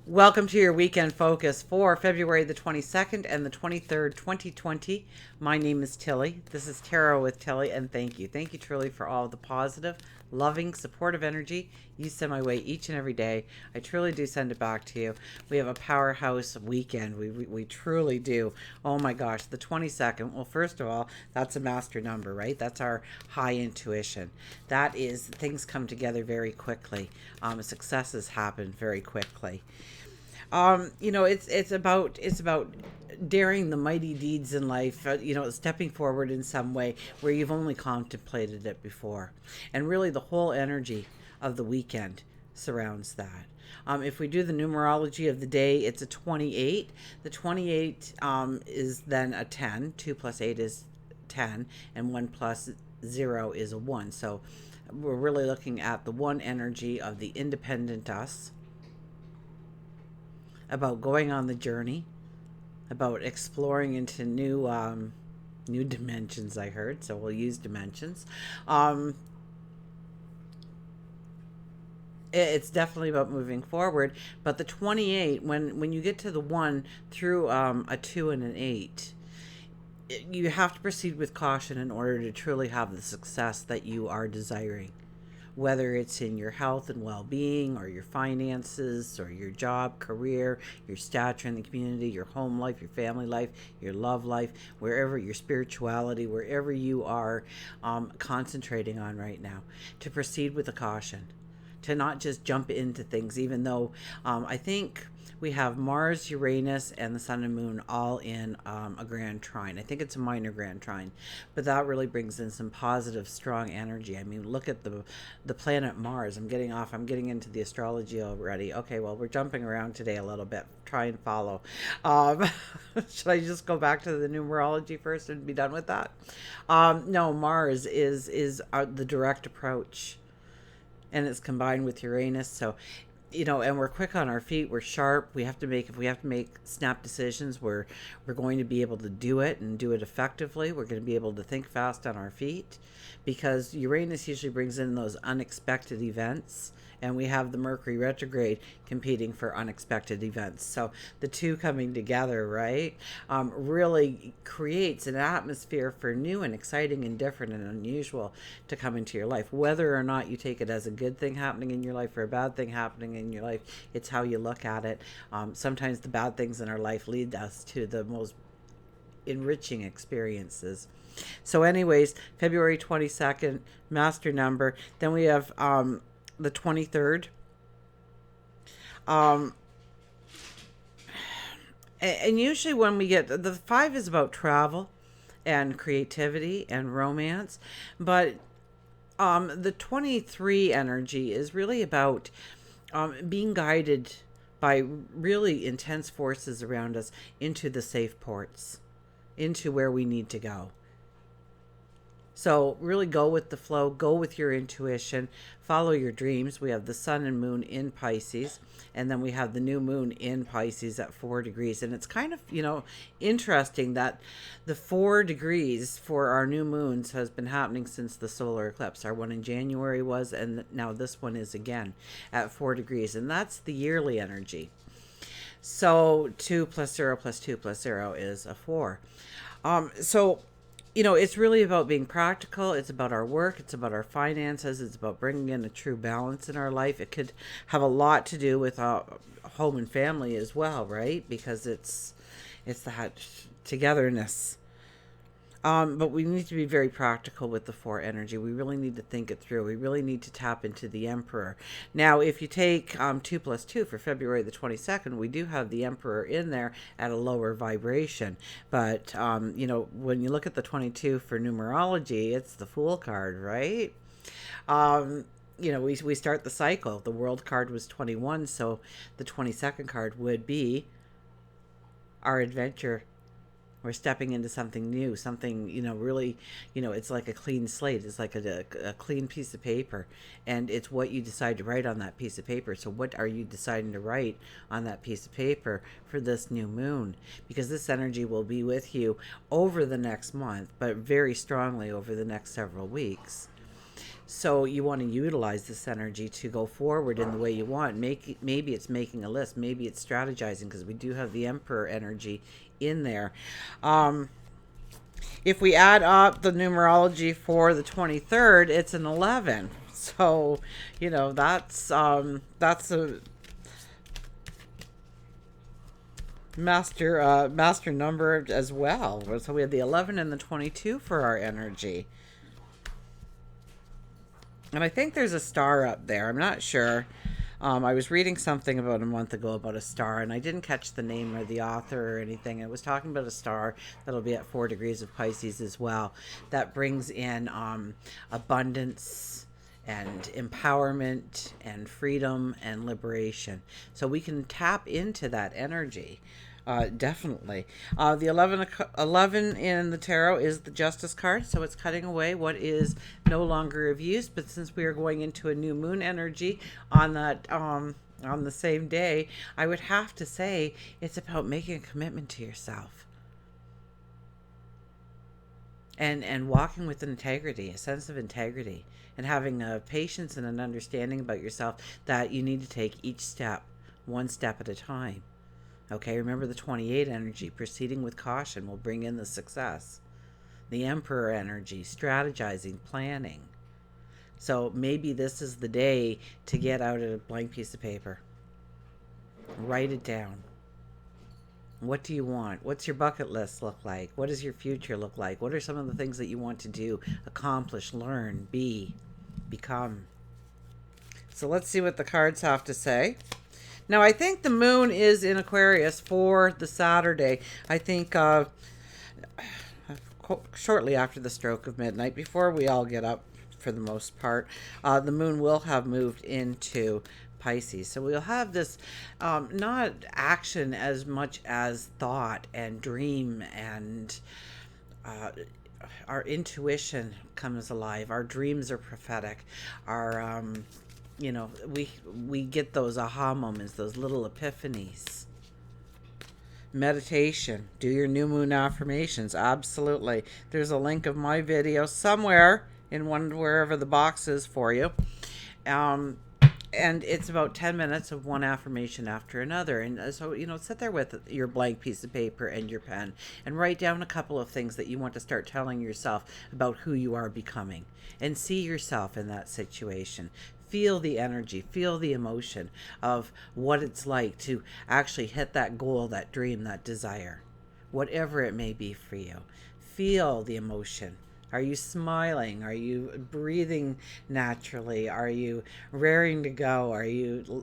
Welcome to your weekend focus for February the 22nd and the 23rd, 2020. My name is Tilly. This is Tarot with Tilly, and thank you. Thank you truly for all the positive, loving, supportive energy you send my way each and every day. I truly do send it back to you. We have a powerhouse weekend. We truly do. Oh my gosh, the 22nd. Well, first of all, that's a master number, right? That's our high intuition. That is, things come together very quickly. Successes happen very quickly. It's about daring the mighty deeds in life. Stepping forward in some way where you've only contemplated it before, and really the whole energy of the weekend surrounds that. If we do the numerology of the day, it's a 28. The 28 is then a 10. 2 plus 8 is 10, and 1 plus 0 is a 1. So we're really looking at the one energy of the independent us, about going on the journey, about exploring into new dimensions. I heard, so we'll use dimensions. Um, it's definitely about moving forward. But the 28, when you get to the one through a two and an eight, you have to proceed with caution in order to truly have the success that you are desiring, whether it's in your health and well-being, or your finances, or your job, career, your stature in the community, your home life, your family life, your love life, wherever, your spirituality, wherever you are concentrating on right now, to proceed with a caution, to not just jump into things, even though I think we have Mars, Uranus, and the Sun and Moon all in a grand trine. I think it's a minor grand trine, but that really brings in some positive, strong energy. I mean, look at the planet Mars. I'm getting off. I'm getting into the astrology already. Okay, well, we're jumping around today a little bit. Try and follow. Um, should I just go back to the numerology first and be done with that? No, Mars is the direct approach, and it's combined with Uranus. So, and we're quick on our feet. We're sharp. If we have to make snap decisions, we're going to be able to do it and do it effectively. We're going to be able to think fast on our feet, because Uranus usually brings in those unexpected events, and we have the Mercury retrograde competing for unexpected events. So the two coming together, right, really creates an atmosphere for new and exciting and different and unusual to come into your life. Whether or not you take it as a good thing happening in your life or a bad thing happening in your life, it's how you look at it. Sometimes the bad things in our life lead us to the most enriching experiences. So, anyways, February 22nd, master number. Then we have the 23rd. Um, and usually when we get the 5 is about travel and creativity and romance, but the 23 energy is really about being guided by really intense forces around us into the safe ports, into where we need to go. So really go with the flow, go with your intuition, follow your dreams. We have the sun and moon in Pisces, and then we have the new moon in Pisces at 4 degrees. And it's kind of, interesting that the 4 degrees for our new moons has been happening since the solar eclipse. Our one in January was, and now this one is again at 4 degrees. And that's the yearly energy. So 2 plus 0 plus 2 plus 0 is a 4. So it's really about being practical. It's about our work. It's about our finances. It's about bringing in a true balance in our life. It could have a lot to do with home and family as well, right? Because it's that togetherness. But we need to be very practical with the 4 energy. We really need to think it through. We really need to tap into the Emperor. Now, if you take 2 plus 2 for February the 22nd, we do have the Emperor in there at a lower vibration. But, when you look at the 22 for numerology, it's the Fool card, right? We start the cycle. The World card was 21, so the 22nd card would be our adventure. We're stepping into something new, something, really, it's like a clean slate. It's like a clean piece of paper, and it's what you decide to write on that piece of paper. So what are you deciding to write on that piece of paper for this new moon? Because this energy will be with you over the next month, but very strongly over the next several weeks. So you want to utilize this energy to go forward in the way you want. Maybe it's making a list. Maybe it's strategizing, because we do have the Emperor energy in there. If we add up the numerology for the 23rd, it's an 11. So, that's a master number as well. So we have the 11 and the 22 for our energy. And I think there's a star up there. I'm not sure. I was reading something about a month ago about a star, and I didn't catch the name or the author or anything. It was talking about a star that'll be at 4 degrees of Pisces as well. That brings in abundance and empowerment and freedom and liberation. So we can tap into that energy. Definitely. The 11 in the tarot is the Justice card, so it's cutting away what is no longer of use. But since we are going into a new moon energy on that on the same day, I would have to say it's about making a commitment to yourself and walking with integrity, a sense of integrity, and having a patience and an understanding about yourself that you need to take each step one step at a time. Okay, remember the 28 energy, proceeding with caution will bring in the success. The Emperor energy, strategizing, planning. So maybe this is the day to get out a blank piece of paper. Write it down. What do you want? What's your bucket list look like? What does your future look like? What are some of the things that you want to do, accomplish, learn, be, become? So let's see what the cards have to say. Now, I think the moon is in Aquarius for the Saturday. I think shortly after the stroke of midnight, before we all get up for the most part, the moon will have moved into Pisces. So we'll have this not action as much as thought and dream, and our intuition comes alive. Our dreams are prophetic. Our we get those aha moments, those little epiphanies. Meditation, do your new moon affirmations. Absolutely. There's a link of my video somewhere in wherever the box is for you. And it's about 10 minutes of one affirmation after another. And so, sit there with your blank piece of paper and your pen and write down a couple of things that you want to start telling yourself about who you are becoming, and see yourself in that situation. Feel the energy, feel the emotion of what it's like to actually hit that goal, that dream, that desire, whatever it may be for you. Feel the emotion. Are you smiling? Are you breathing naturally? Are you raring to go? Are you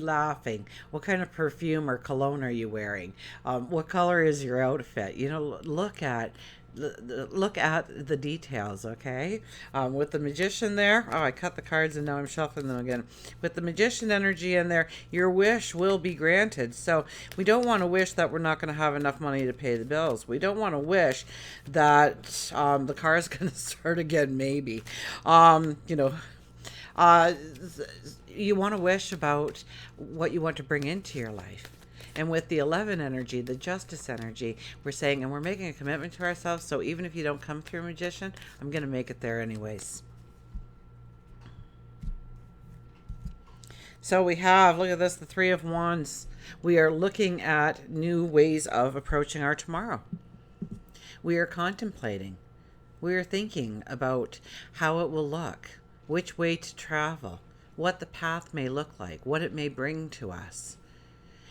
laughing? What kind of perfume or cologne are you wearing? What color is your outfit? Look at the details. Okay. With the Magician there, I cut the cards and now I'm shuffling them again. With the Magician energy in there, your wish will be granted. So we don't want to wish that we're not going to have enough money to pay the bills. We don't want to wish that the car is going to start again, maybe. You want to wish about what you want to bring into your life. And with the 11 energy, the Justice energy, we're saying, and we're making a commitment to ourselves, so even if you don't come through Magician, I'm going to make it there anyways. So we have, look at this, the Three of Wands. We are looking at new ways of approaching our tomorrow. We are contemplating. We are thinking about how it will look, which way to travel, what the path may look like, what it may bring to us.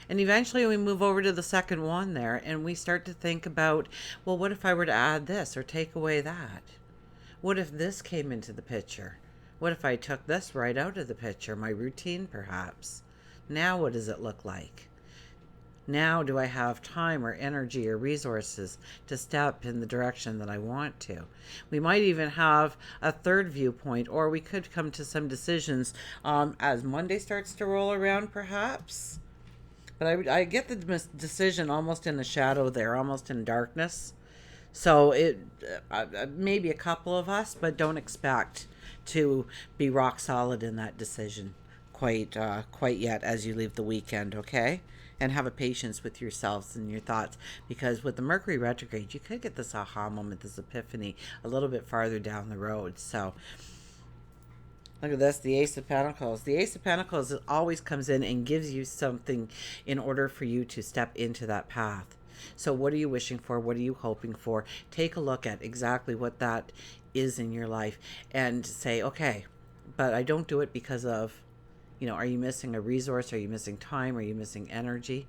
And eventually we move over to the second one there, and we start to think about, well, what if I were to add this or take away that? What if this came into the picture? What if I took this right out of the picture, my routine perhaps? Now what does it look like? Now do I have time or energy or resources to step in the direction that I want to? We might even have a third viewpoint, or we could come to some decisions as Monday starts to roll around perhaps. But I get the decision almost in the shadow there, almost in darkness. So it maybe a couple of us, but don't expect to be rock solid in that decision quite yet as you leave the weekend, okay? And have a patience with yourselves and your thoughts, because with the Mercury retrograde, you could get this aha moment, this epiphany a little bit farther down the road. So Look at this, the Ace of Pentacles. The Ace of Pentacles always comes in and gives you something in order for you to step into that path. So what are you wishing for? What are you hoping for? Take a look at exactly what that is in your life and say, okay, but I don't do it because of, are you missing a resource? Are you missing time? Are you missing energy?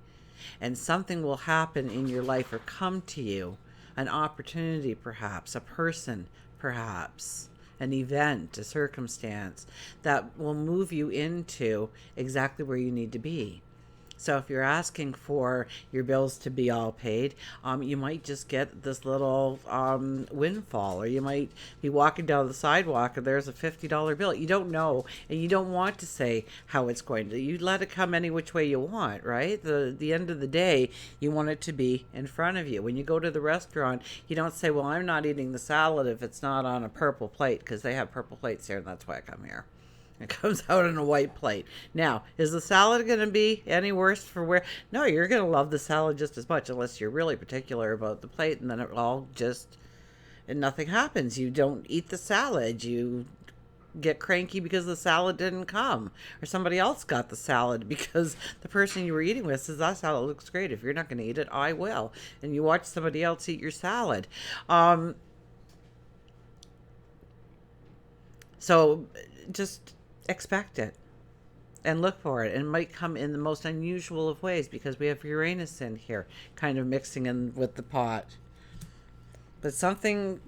And something will happen in your life or come to you, an opportunity perhaps, a person perhaps, an event, a circumstance that will move you into exactly where you need to be. So if you're asking for your bills to be all paid, you might just get this little windfall, or you might be walking down the sidewalk and there's a $50 bill. You don't know, and you don't want to say how it's going to. You let it come any which way you want, right? The end of the day, you want it to be in front of you. When you go to the restaurant, you don't say, "Well, I'm not eating the salad if it's not on a purple plate," because they have purple plates here, and that's why I come here. It comes out on a white plate. Now, is the salad going to be any worse for where? No, you're going to love the salad just as much, unless you're really particular about the plate, and then it all just, and nothing happens. You don't eat the salad. You get cranky because the salad didn't come, or somebody else got the salad because the person you were eating with says, that salad looks great. If you're not going to eat it, I will. And you watch somebody else eat your salad. So just expect it and look for it, and it might come in the most unusual of ways because we have Uranus in here kind of mixing in with the pot. But something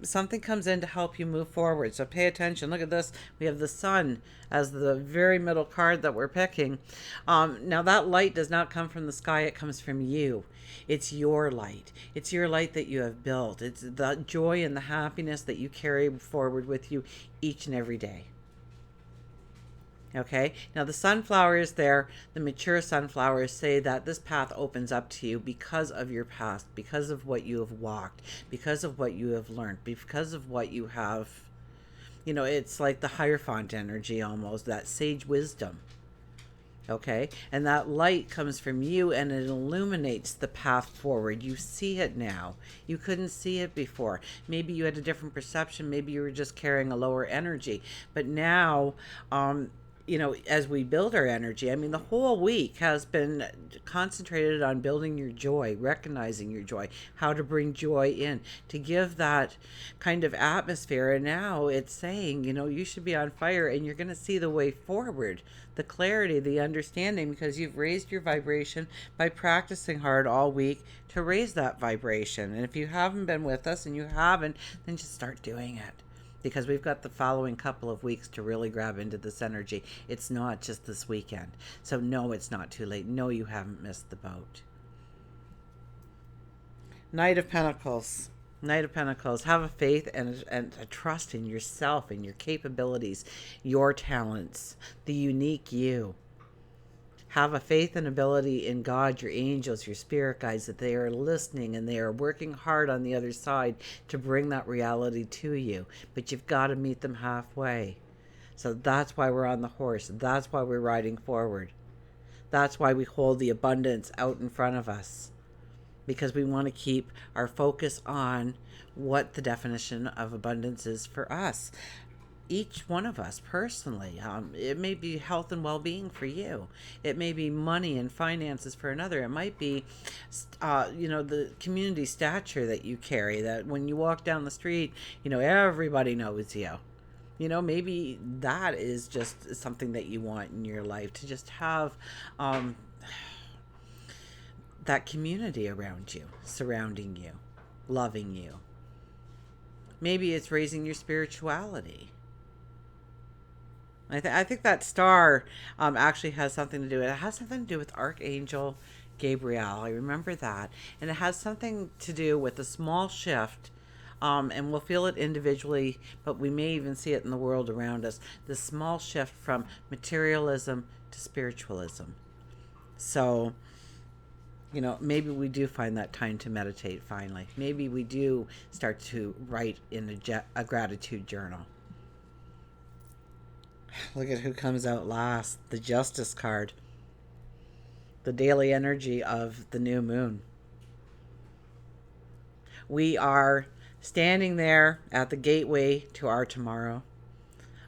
comes in to help you move forward, so pay attention. Look at this. We have the Sun as the very middle card that we're picking. Now that light does not come from the sky, it comes from you. It's your light. It's your light that you have built. It's the joy and the happiness that you carry forward with you each and every day. Okay, now the sunflowers there, the mature sunflowers say that this path opens up to you because of your past, because of what you have walked, because of what you have learned, because of what you have, it's like the Hierophant energy almost, that sage wisdom. Okay, and that light comes from you and it illuminates the path forward. You see it now. You couldn't see it before. Maybe you had a different perception. Maybe you were just carrying a lower energy. But now, as we build our energy, the whole week has been concentrated on building your joy, recognizing your joy, how to bring joy in, to give that kind of atmosphere. And now it's saying, you should be on fire, and you're going to see the way forward, the clarity, the understanding, because you've raised your vibration by practicing hard all week to raise that vibration. And if you haven't been with us and you haven't, then just start doing it, because we've got the following couple of weeks to really grab into this energy. It's not just this weekend. So no, it's not too late. No, you haven't missed the boat. Knight of Pentacles. Knight of Pentacles. Have a faith and a trust in yourself and your capabilities, your talents, the unique you. Have a faith and ability in God, your angels, your spirit guides, that they are listening and they are working hard on the other side to bring that reality to you. But you've got to meet them halfway. So that's why we're on the horse. That's why we're riding forward. That's why we hold the abundance out in front of us, because we want to keep our focus on what the definition of abundance is for us. Each one of us personally. It may be health and well-being for you. It may be money and finances for another. It might be, the community stature that you carry, that when you walk down the street, everybody knows you. Maybe that is just something that you want in your life, to just have that community around you, surrounding you, loving you. Maybe it's raising your spirituality. I think that star actually has something to do with it. It has something to do with Archangel Gabriel. I remember that. And it has something to do with a small shift, and we'll feel it individually, but we may even see it in the world around us. The small shift from materialism to spiritualism. So, maybe we do find that time to meditate finally. Maybe we do start to write in a gratitude journal. Look at who comes out last. The Justice card. The daily energy of the new moon. We are standing there at the gateway to our tomorrow.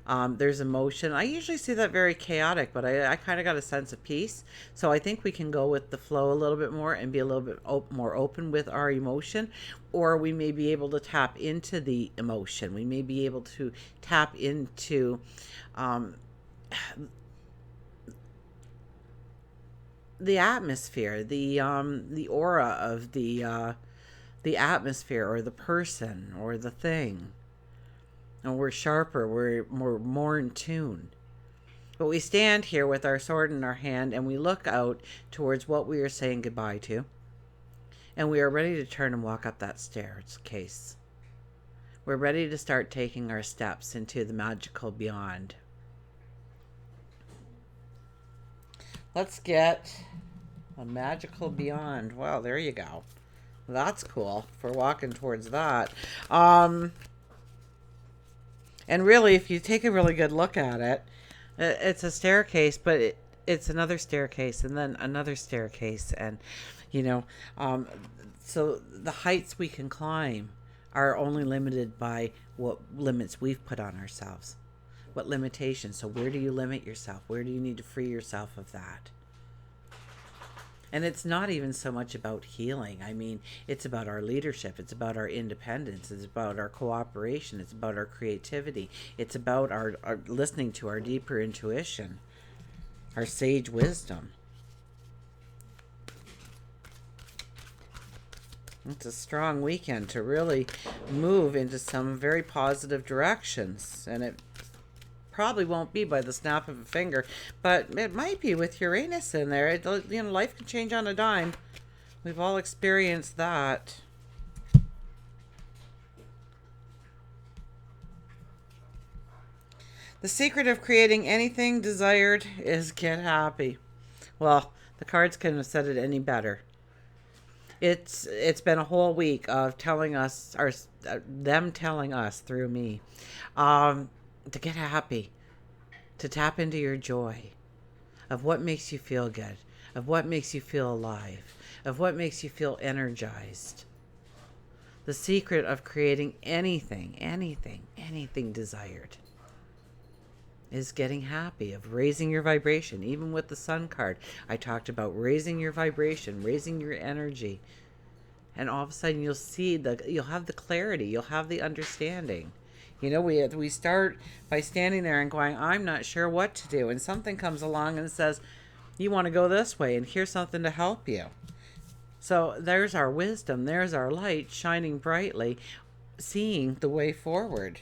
There's emotion. I usually see that very chaotic, but I kind of got a sense of peace. So I think we can go with the flow a little bit more and be a little bit more open with our emotion, or we may be able to tap into the emotion. We may be able to tap into um, the atmosphere, the aura of the atmosphere, or the person, or the thing. And we're sharper. We're more in tune. But we stand here with our sword in our hand, and we look out towards what we are saying goodbye to, and we are ready to turn and walk up that staircase. We're ready to start taking our steps into the magical beyond. Let's get a magical beyond. Wow, there you go. That's cool for walking towards that. And really, if you take a really good look at it, it's a staircase, but it's another staircase, and then another staircase, and you know, um, so the heights we can climb are only limited by what limits we've put on ourselves. What limitations? So where do you limit yourself? Where do you need to free yourself of that? And it's not even so much about healing. I mean, it's about our leadership. It's about our independence. It's about our cooperation. It's about our creativity. It's about our listening to our deeper intuition, our sage wisdom. It's a strong weekend to really move into some very positive directions. And it probably won't be by the snap of a finger, but it might be with Uranus in there. Life can change on a dime. We've all experienced that. The secret of creating anything desired is get happy. Well, the cards couldn't have said it any better. It's been a whole week of telling us, or them telling us through me, to get happy, to tap into your joy, of what makes you feel good, of what makes you feel alive, of what makes you feel energized. The secret of creating anything desired is getting happy, of raising your vibration. Even with the Sun card, I talked about raising your vibration, raising your energy. And all of a sudden you'll have the clarity, you'll have the understanding. We start by standing there and going, I'm not sure what to do. And something comes along and says, you want to go this way, and here's something to help you. So there's our wisdom, there's our light shining brightly, seeing the way forward.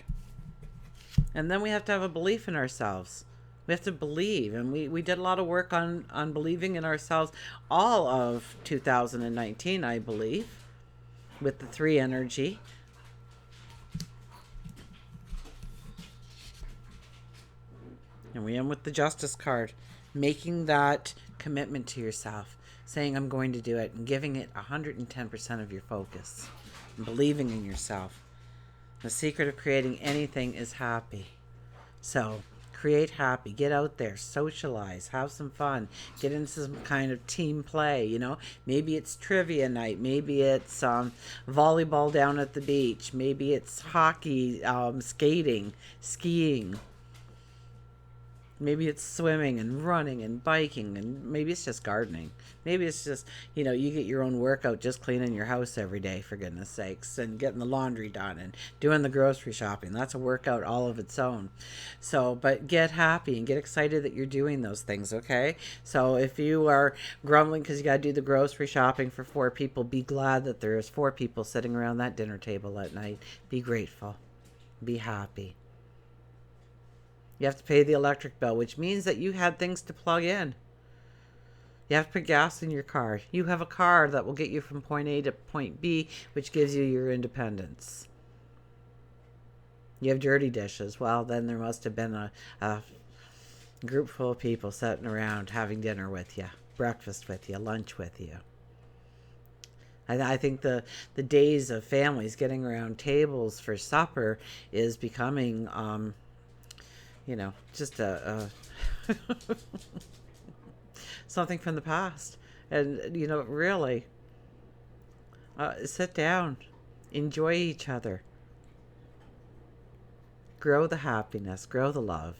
And then we have to have a belief in ourselves. We have to believe. And we did a lot of work on believing in ourselves all of 2019, I believe, with the 3 energy. And we end with the Justice card. Making that commitment to yourself. Saying, I'm going to do it. And giving it 110% of your focus. And believing in yourself. The secret of creating anything is happy. So, create happy. Get out there. Socialize. Have some fun. Get into some kind of team play, Maybe it's trivia night. Maybe it's volleyball down at the beach. Maybe it's hockey, skating, skiing. Maybe it's swimming and running and biking, and maybe it's just gardening. Maybe it's just, you get your own workout just cleaning your house every day, for goodness sakes, and getting the laundry done and doing the grocery shopping. That's a workout all of its own. So, but get happy and get excited that you're doing those things, okay? So if you are grumbling because you got to do the grocery shopping for 4 people, be glad that there's 4 people sitting around that dinner table at night. Be grateful. Be happy. You have to pay the electric bill, which means that you had things to plug in. You have to put gas in your car. You have a car that will get you from point A to point B, which gives you your independence. You have dirty dishes. Well, then there must have been a group full of people sitting around having dinner with you, breakfast with you, lunch with you. I think the days of families getting around tables for supper is becoming... just a something from the past. And, really, sit down, enjoy each other, grow the happiness, grow the love.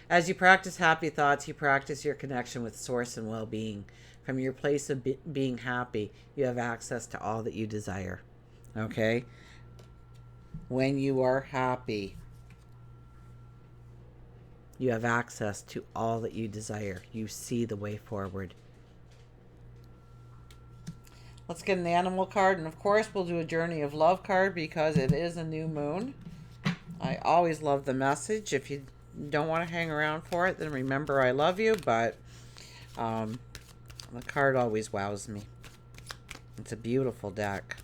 As you practice happy thoughts, you practice your connection with source and well-being. From your place of being happy, you have access to all that you desire. Okay? When you are happy, you have access to all that you desire. You see the way forward. Let's get an animal card. And of course, we'll do a Journey of Love card because it is a new moon. I always love the message. If you don't want to hang around for it, then remember I love you. But the card always wows me. It's a beautiful deck.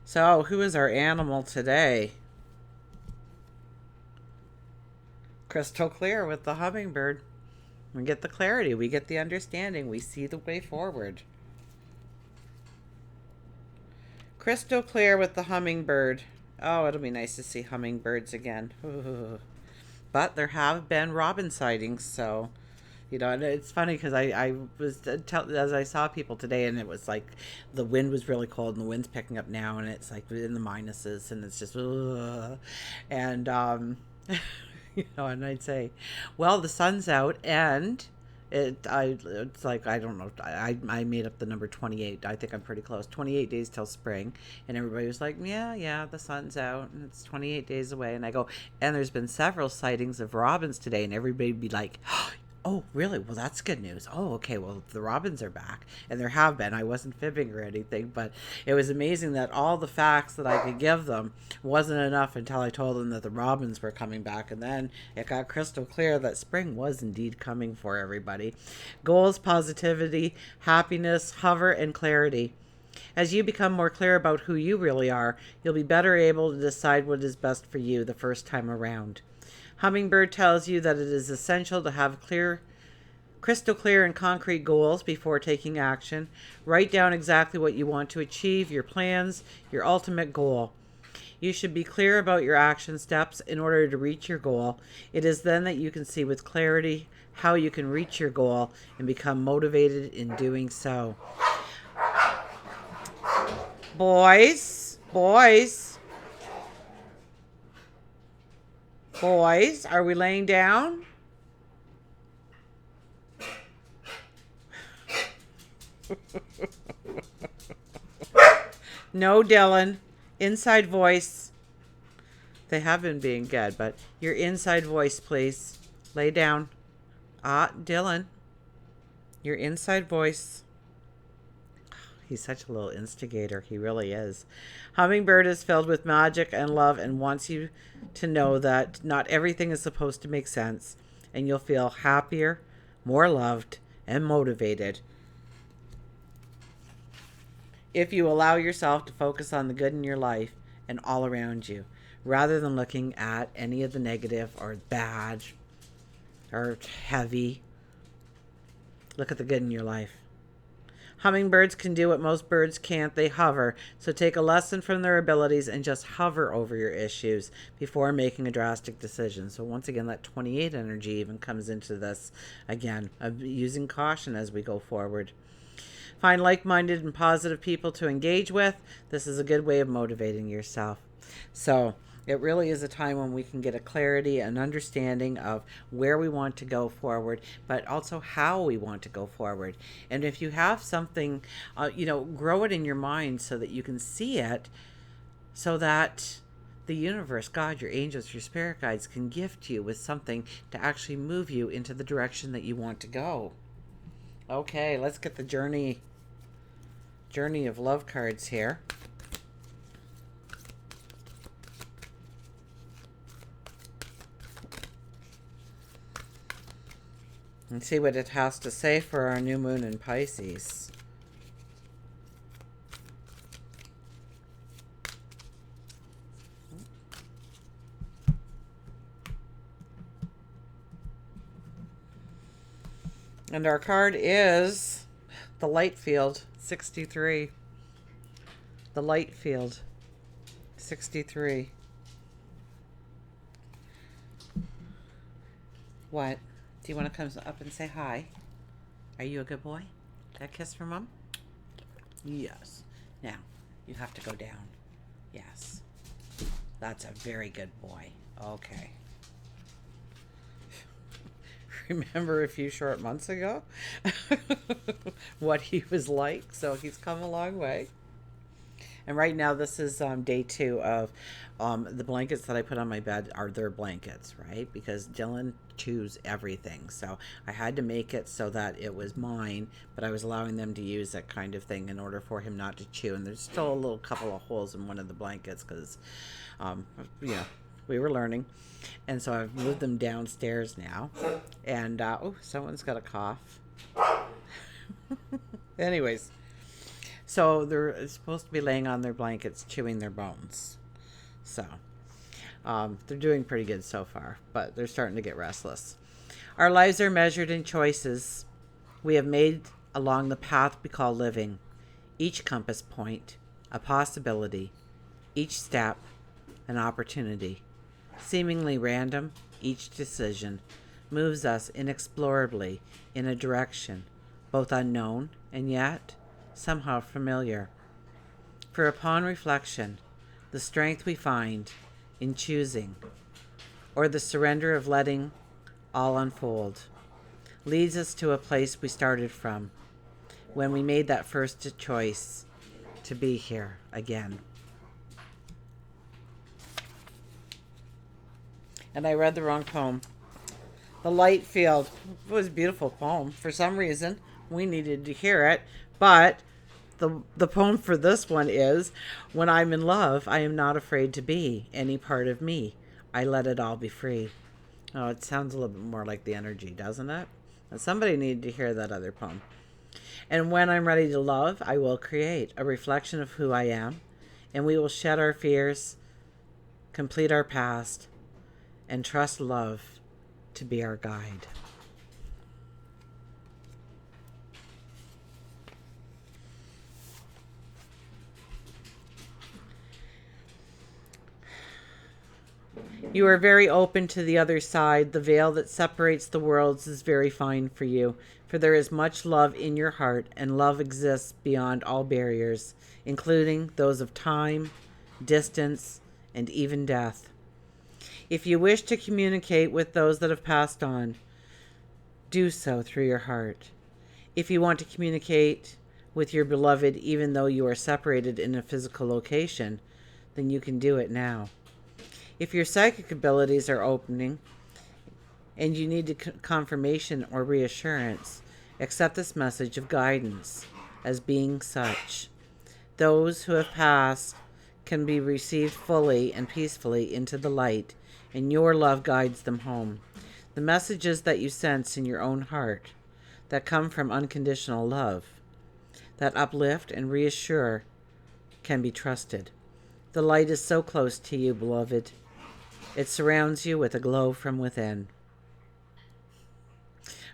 So, who is our animal today? Crystal clear with the hummingbird. We get the clarity. We get the understanding. We see the way forward. Crystal clear with the hummingbird. Oh, it'll be nice to see hummingbirds again. But there have been robin sightings, so, you know, and it's funny because I was, as I saw people today, and it was like the wind was really cold and the wind's picking up now, and it's like in the minuses, and it's just, and, you know, and I'd say, well, the sun's out, and it's like, I don't know, I made up the number 28. I think I'm pretty close. 28 days till spring. And everybody was like, yeah, the sun's out, and it's 28 days away. And I go, and there's been several sightings of robins today, and everybody would be like, oh, really? Well, that's good news. Oh, okay. Well, the robins are back. And there have been. I wasn't fibbing or anything, but it was amazing that all the facts that I could give them wasn't enough until I told them that the robins were coming back. And then it got crystal clear that spring was indeed coming for everybody. Goals, positivity, happiness, hover, and clarity. As you become more clear about who you really are, you'll be better able to decide what is best for you the first time around. Hummingbird tells you that it is essential to have crystal clear and concrete goals before taking action. Write down exactly what you want to achieve, your plans, your ultimate goal. You should be clear about your action steps in order to reach your goal. It is then that you can see with clarity how you can reach your goal and become motivated in doing so. Boys, are we laying down? No, Dylan. Inside voice. They have been being good, but your inside voice, please. Lay down. Dylan. Your inside voice. He's such a little instigator. He really is. Hummingbird is filled with magic and love and wants you to know that not everything is supposed to make sense, and you'll feel happier, more loved, and motivated if you allow yourself to focus on the good in your life and all around you, rather than looking at any of the negative or bad or heavy. Look at the good in your life. Hummingbirds can do what most birds can't. They hover. So take a lesson from their abilities and just hover over your issues before making a drastic decision. So once again, that 28 energy even comes into this again, of using caution as we go forward. Find like-minded and positive people to engage with. This is a good way of motivating yourself. So it really is a time when we can get a clarity and understanding of where we want to go forward, but also how we want to go forward. And if you have something, grow it in your mind so that you can see it, so that the universe, God, your angels, your spirit guides can gift you with something to actually move you into the direction that you want to go. Okay, let's get the Journey of Love cards here. And see what it has to say for our new moon in Pisces. And our card is the light field, 63. The light field, 63. What? Do you want to come up and say hi? Are you a good boy? That kiss from Mom? Yes. Now, you have to go down. Yes. That's a very good boy. Okay. Remember a few short months ago what he was like? So he's come a long way. And right now, this is day 2 of the blankets that I put on my bed are their blankets, right? Because Dylan chews everything. So I had to make it so that it was mine, but I was allowing them to use that kind of thing in order for him not to chew. And there's still a little couple of holes in one of the blankets because, um, you know, we were learning. And so I've moved them downstairs now. And, oh, someone's got a cough. Anyways. So they're supposed to be laying on their blankets, chewing their bones. So they're doing pretty good so far, but they're starting to get restless. Our lives are measured in choices we have made along the path we call living. Each compass point, a possibility. Each step, an opportunity. Seemingly random, each decision moves us inexplorably in a direction, both unknown and yet somehow familiar. For upon reflection, the strength we find in choosing, or the surrender of letting all unfold, leads us to a place we started from when we made that first choice to be here again. And I read the wrong poem. The Light Field. It was a beautiful poem. For some reason, we needed to hear it, but the poem for this one is, when I'm in love, I am not afraid to be any part of me. I let it all be free. Oh, it sounds a little bit more like the energy, doesn't it? And somebody needed to hear that other poem. And when I'm ready to love, I will create a reflection of who I am, and we will shed our fears, complete our past, and trust love to be our guide. You are very open to the other side. The veil that separates the worlds is very fine for you, for there is much love in your heart, and love exists beyond all barriers, including those of time, distance, and even death. If you wish to communicate with those that have passed on, do so through your heart. If you want to communicate with your beloved even though you are separated in a physical location, then you can do it now. If your psychic abilities are opening and you need confirmation or reassurance, accept this message of guidance as being such. Those who have passed can be received fully and peacefully into the light, and your love guides them home. The messages that you sense in your own heart that come from unconditional love, that uplift and reassure, can be trusted. The light is so close to you, beloved. It surrounds you with a glow from within.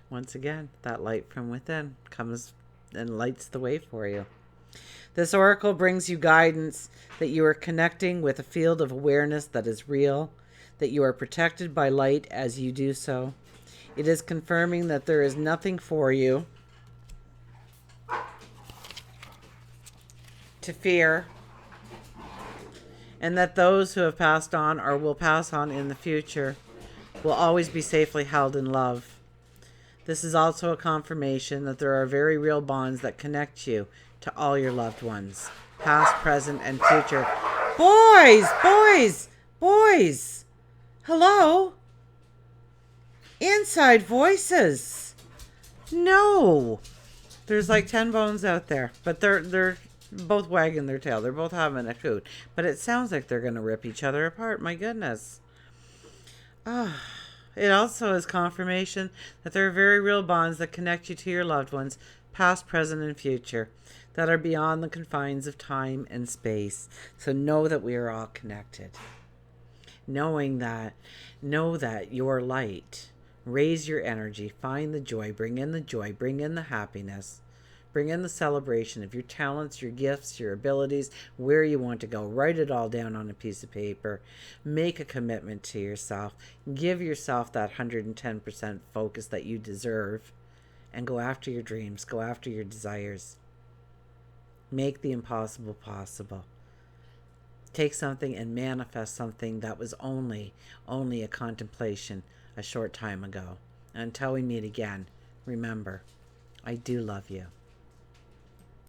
Once again, that light from within comes and lights the way for you. This oracle brings you guidance that you are connecting with a field of awareness that is real, that you are protected by light as you do so. It is confirming that there is nothing for you to fear, and that those who have passed on or will pass on in the future will always be safely held in love. This is also a confirmation that there are very real bonds that connect you to all your loved ones, past, present, and future. Boys! Hello? Inside voices. No. There's like 10 bones out there, but they're both wagging their tail. They're both having a hoot. But it sounds like they're going to rip each other apart. My goodness. It also is confirmation that there are very real bonds that connect you to your loved ones, past, present, and future, that are beyond the confines of time and space. So know that we are all connected. Know that your light. Raise your energy. Find the joy. Bring in the joy. Bring in the happiness. Bring in the celebration of your talents, your gifts, your abilities, where you want to go. Write it all down on a piece of paper. Make a commitment to yourself. Give yourself that 110% focus that you deserve. And go after your dreams. Go after your desires. Make the impossible possible. take something and manifest something that was only a contemplation a short time ago. Until we meet again, remember, I do love you.